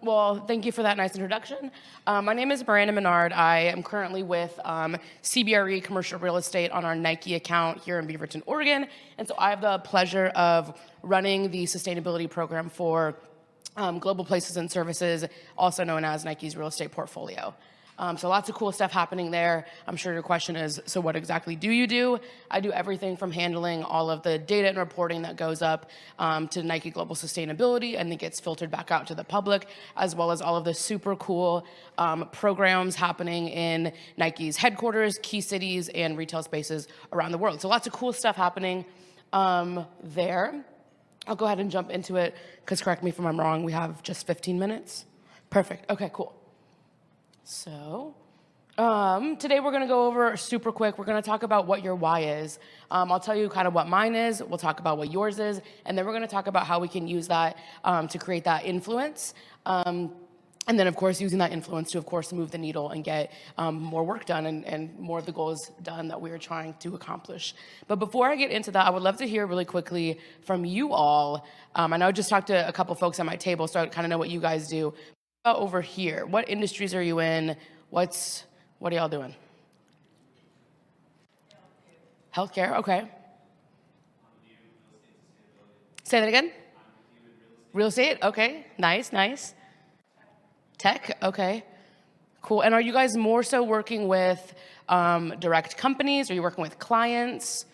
Well, thank you for that nice introduction. My name is Miranda Menard. I am currently with CBRE Commercial Real Estate on our Nike account here in Beaverton, Oregon. And so I have the pleasure of running the sustainability program for Global Places and Services, also known as Nike's real estate portfolio. So lots of cool stuff happening there. I'm sure your question is, so what exactly do you do? I do everything from handling all of the data and reporting that goes up to Nike Global Sustainability and then gets filtered back out to the public, as well as all of the super cool programs happening in Nike's headquarters, key cities, and retail spaces around the world. So lots of cool stuff happening there. I'll go ahead and jump into it, because correct me if I'm wrong, we have just 15 minutes. Perfect, okay, cool. So, today we're gonna go over super quick, we're gonna talk about what your why is. I'll tell you kind of what mine is, we'll talk about what yours is, and then we're gonna talk about how we can use that to create that influence. And then, of course, using that influence to, of course, move the needle and get more work done and more of the goals done that we are trying to accomplish. But before I get into that, I would love to hear really quickly from you all. I know I just talked to a couple folks at my table, so I kind of know what you guys do. Over here, what industries are you in? What are y'all doing? Healthcare, okay. Say that again? Real estate, okay. Nice, nice. Tech, okay. Cool, and are you guys more so working with direct companies? Are you working with clients?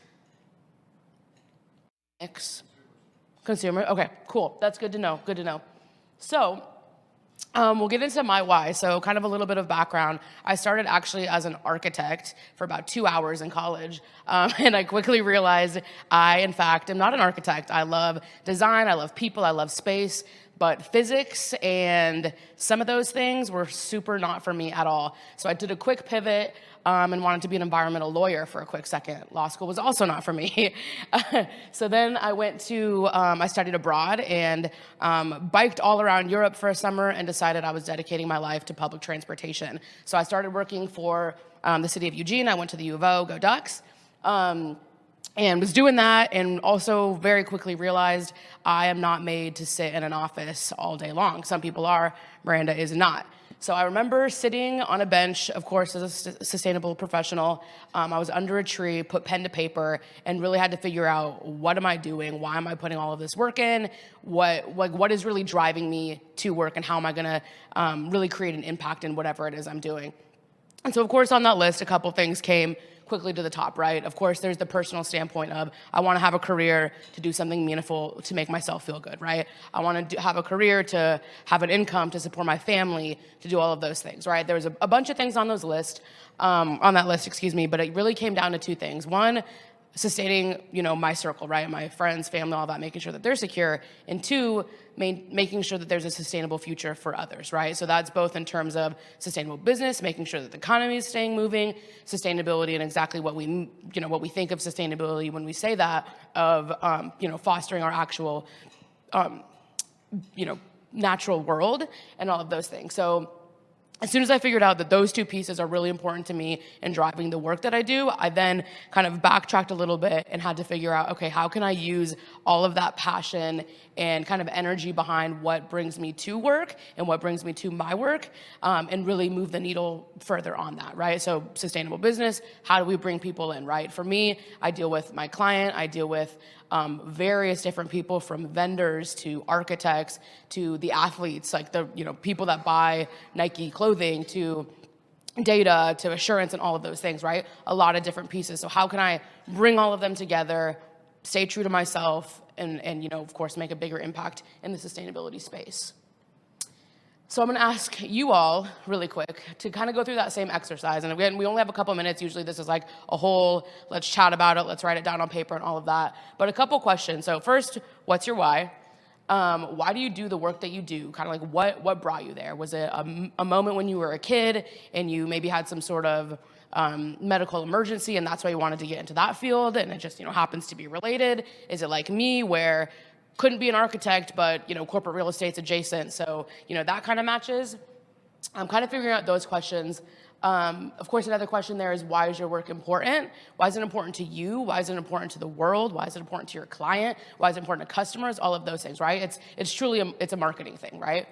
Consumer, okay, cool. That's good to know, good to know. So, we'll get into my why. So kind of a little bit of background. I started actually as an architect for about 2 hours in college. And I quickly realized I, in fact, am not an architect. I love design, I love people, I love space, but physics and some of those things were super not for me at all. So I did a quick pivot and wanted to be an environmental lawyer for a quick second. Law school was also not for me. So then I went to, I studied abroad and biked all around Europe for a summer and decided I was dedicating my life to public transportation. So I started working for the city of Eugene. I went to the U of O, go Ducks. And was doing that and also very quickly realized I am not made to sit in an office all day long. Some people are, Miranda is not. So I remember sitting on a bench, of course, as a sustainable professional. I was under a tree, put pen to paper, and really had to figure out, what am I doing? Why am I putting all of this work in? What is really driving me to work, and how am I gonna really create an impact in whatever it is I'm doing? And so, of course, on that list, a couple things came quickly to the top, right? Of course, there's the personal standpoint of, I want to have a career to do something meaningful to make myself feel good, right? I want to have a career to have an income to support my family, to do all of those things, right? There was a bunch of things on that list, but it really came down to two things. One, sustaining, my circle, right? My friends, family, all that, making sure that they're secure. And two, making sure that there's a sustainable future for others, right? So that's both in terms of sustainable business, making sure that the economy is staying moving, sustainability, and exactly what we think of sustainability when we say that, of, fostering our actual, natural world and all of those things. So as soon as I figured out that those two pieces are really important to me in driving the work that I do, I then kind of backtracked a little bit and had to figure out, okay, how can I use all of that passion and kind of energy behind what brings me to work and what brings me to my work, and really move the needle further on that, right? So sustainable business, how do we bring people in, right? For me, I deal with my client, I deal with various different people, from vendors to architects to the athletes, like the people that buy Nike clothing, to data, to assurance, and all of those things, right? A lot of different pieces. So how can I bring all of them together, stay true to myself, and of course, make a bigger impact in the sustainability space? So I'm going to ask you all really quick to kind of go through that same exercise. And again, we only have a couple minutes. Usually this is like a whole, let's chat about it, let's write it down on paper and all of that. But a couple questions. So first, what's your why? Why do you do the work that you do? Kind of like what brought you there? Was it a moment when you were a kid and you maybe had some sort of medical emergency and that's why you wanted to get into that field and it just happens to be related? Is it like me, where couldn't be an architect, but corporate real estate's adjacent, so that kind of matches? I'm kind of figuring out those questions. Of course, another question there is, why is your work important? Why is it important to you? Why is it important to the world? Why is it important to your client? Why is it important to customers? All of those things, right? It's truly it's a marketing thing, right?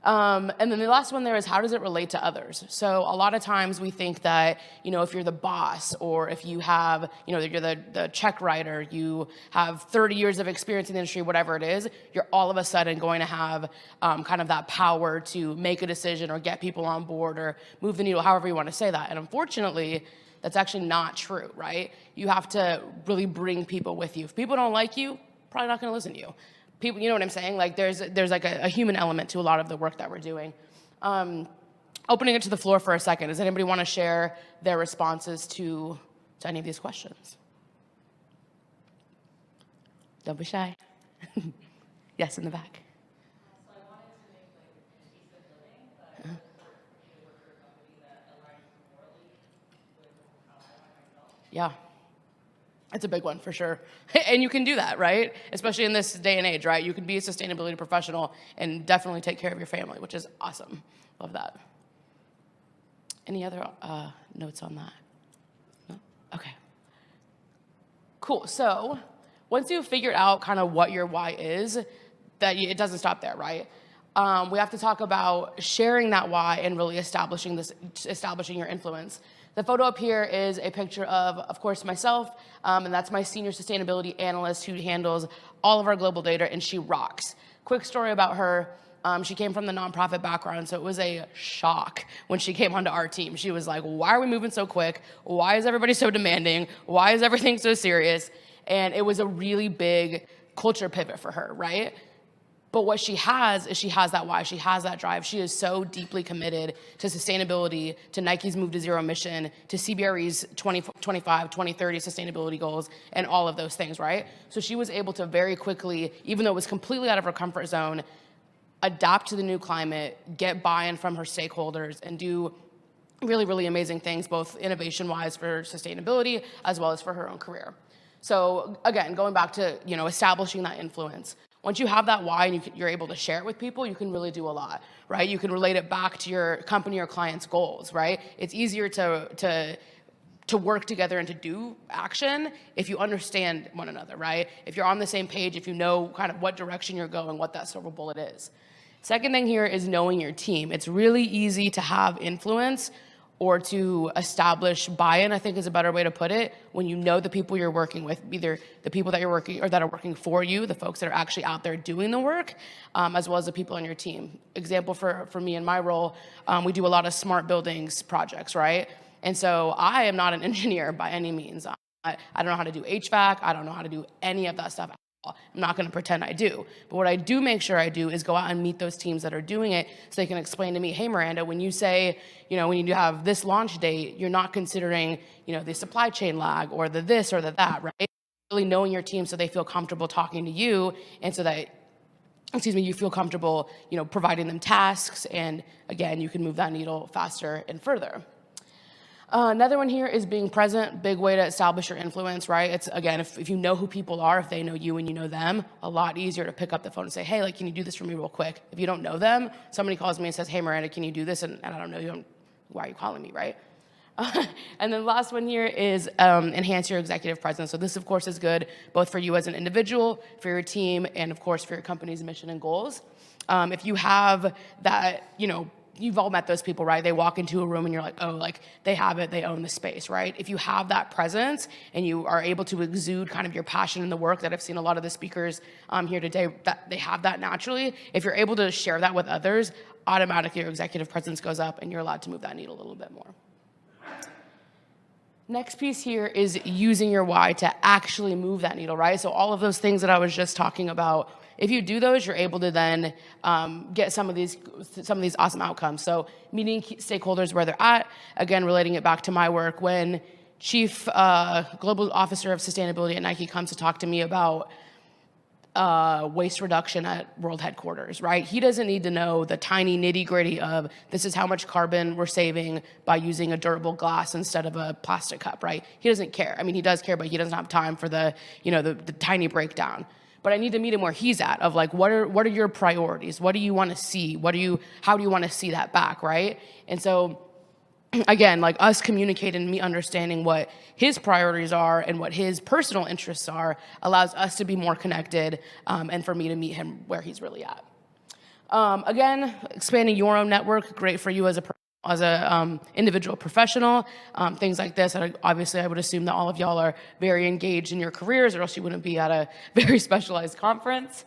And then the last one there is, how does it relate to others? So a lot of times we think that, if you're the boss, or if you have, you're the check writer, you have 30 years of experience in the industry, whatever it is, you're all of a sudden going to have kind of that power to make a decision or get people on board or move the needle, however you want to say that. And unfortunately, that's actually not true, right? You have to really bring people with you. If people don't like you, probably not going to listen to you. People, you know what I'm saying? Like there's like a human element to a lot of the work that we're doing. Opening it to the floor for a second. Does anybody want to share their responses to any of these questions? Don't be shy. Yes, in the back. So I wanted to make like a decent living, but I was looking to work for a company that aligns morally with how I align myself. Yeah. It's a big one for sure. And you can do that, right? Especially in this day and age, right? You can be a sustainability professional and definitely take care of your family, which is awesome. Love that. Any other notes on that? No? Okay. Cool. So once you've figured out kind of what your why is, it doesn't stop there, right? We have to talk about sharing that why and really establishing your influence. The photo up here is a picture of course, myself, and that's my senior sustainability analyst who handles all of our global data, and she rocks. Quick story about her. She came from the nonprofit background, so it was a shock when she came onto our team. She was like, why are we moving so quick? Why is everybody so demanding? Why is everything so serious? And it was a really big culture pivot for her, right? But what she has is she has that why, she has that drive. She is so deeply committed to sustainability, to Nike's move to zero emission, to CBRE's 2025, 2030 sustainability goals, and all of those things, right? So she was able to very quickly, even though it was completely out of her comfort zone, adapt to the new climate, get buy-in from her stakeholders, and do really, really amazing things, both innovation-wise for sustainability, as well as for her own career. So again, going back to establishing that influence. Once you have that why and you're able to share it with people, you can really do a lot, right? You can relate it back to your company or client's goals, right? It's easier to work together and to do action if you understand one another, right? If you're on the same page, if you know kind of what direction you're going, what that silver bullet is. Second thing here is knowing your team. It's really easy to have influence or to establish buy-in, I think is a better way to put it, when you know the people you're working with, either the people that you're working or that are working for you, the folks that are actually out there doing the work, as well as the people on your team. Example for me in my role, we do a lot of smart buildings projects, right? And so I am not an engineer by any means. I don't know how to do HVAC. I don't know how to do any of that stuff. I'm not going to pretend I do. But what I do make sure I do is go out and meet those teams that are doing it so they can explain to me, hey, Miranda, when you say, when you have this launch date, you're not considering, the supply chain lag or the this or the that, right? Really knowing your team so they feel comfortable talking to you and so that, you feel comfortable, providing them tasks. And again, you can move that needle faster and further. Another one here is being present, big way to establish your influence, right? It's, again, if you know who people are, if they know you and you know them, a lot easier to pick up the phone and say, hey, can you do this for me real quick? If you don't know them, somebody calls me and says, hey, Miranda, can you do this? And I don't know you, why are you calling me, right? And then the last one here is enhance your executive presence. So this, of course, is good both for you as an individual, for your team, and, of course, for your company's mission and goals. If you have that, you've all met those people, right? They walk into a room and you're like, oh, they have it, they own the space, right? If you have that presence and you are able to exude kind of your passion in the work that I've seen a lot of the speakers here today, that they have that naturally. If you're able to share that with others, automatically your executive presence goes up and you're allowed to move that needle a little bit more. Next piece here is using your why to actually move that needle, right? So all of those things that I was just talking about, if you do those, you're able to then get some of these awesome outcomes. So meeting stakeholders where they're at, again, relating it back to my work, when Chief Global Officer of Sustainability at Nike comes to talk to me about waste reduction at world headquarters, right? He doesn't need to know the tiny nitty gritty of this is how much carbon we're saving by using a durable glass instead of a plastic cup, right? He doesn't care. I mean, he does care, but he doesn't have time for the tiny breakdown. But I need to meet him where he's at of what are your priorities? What do you want to see? How do you want to see that back, right? And so again, us communicating and me understanding what his priorities are and what his personal interests are allows us to be more connected and for me to meet him where he's really at. Again, expanding your own network, great for you as a individual professional, things like this. And obviously, I would assume that all of y'all are very engaged in your careers, or else you wouldn't be at a very specialized conference.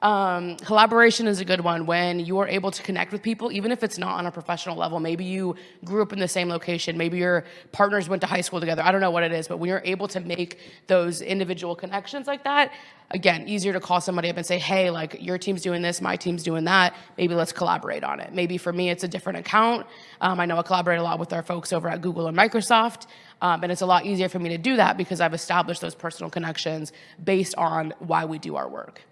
Collaboration is a good one when you are able to connect with people, even if it's not on a professional level. Maybe you grew up in the same location. Maybe your partners went to high school together. I don't know what it is, but when you're able to make those individual connections like that, again, easier to call somebody up and say, hey, like your team's doing this, my team's doing that. Maybe let's collaborate on it. Maybe for me, it's a different account. I know I collaborate a lot with our folks over at Google and Microsoft. And it's a lot easier for me to do that because I've established those personal connections based on why we do our work.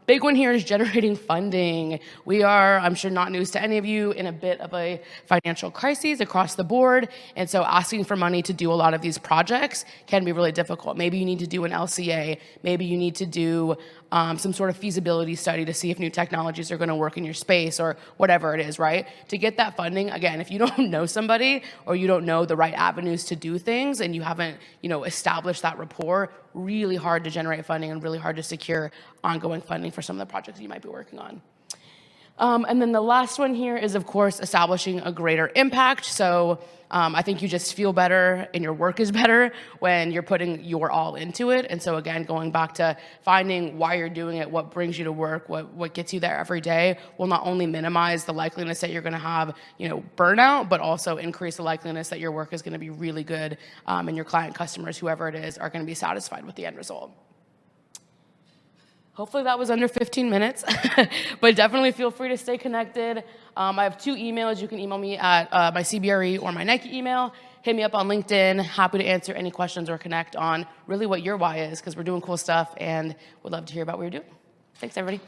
Big one here is generating funding. We are, I'm sure not news to any of you, in a bit of a financial crisis across the board. And so asking for money to do a lot of these projects can be really difficult. Maybe you need to do an LCA. Maybe you need to do some sort of feasibility study to see if new technologies are going to work in your space or whatever it is, right? To get that funding, again, if you don't know somebody or you don't know the right avenues to do things and you haven't, established that rapport, really hard to generate funding and really hard to secure ongoing funding for some of the projects you might be working on. And then the last one here is, of course, establishing a greater impact. So I think you just feel better and your work is better when you're putting your all into it. And so again, going back to finding why you're doing it, what brings you to work, what gets you there every day will not only minimize the likeliness that you're going to have, burnout, but also increase the likeliness that your work is going to be really good and your client customers, whoever it is, are going to be satisfied with the end result. Hopefully that was under 15 minutes, but definitely feel free to stay connected. I have 2 emails. You can email me at my CBRE or my Nike email. Hit me up on LinkedIn. Happy to answer any questions or connect on really what your why is, because we're doing cool stuff and would love to hear about what you're doing. Thanks, everybody.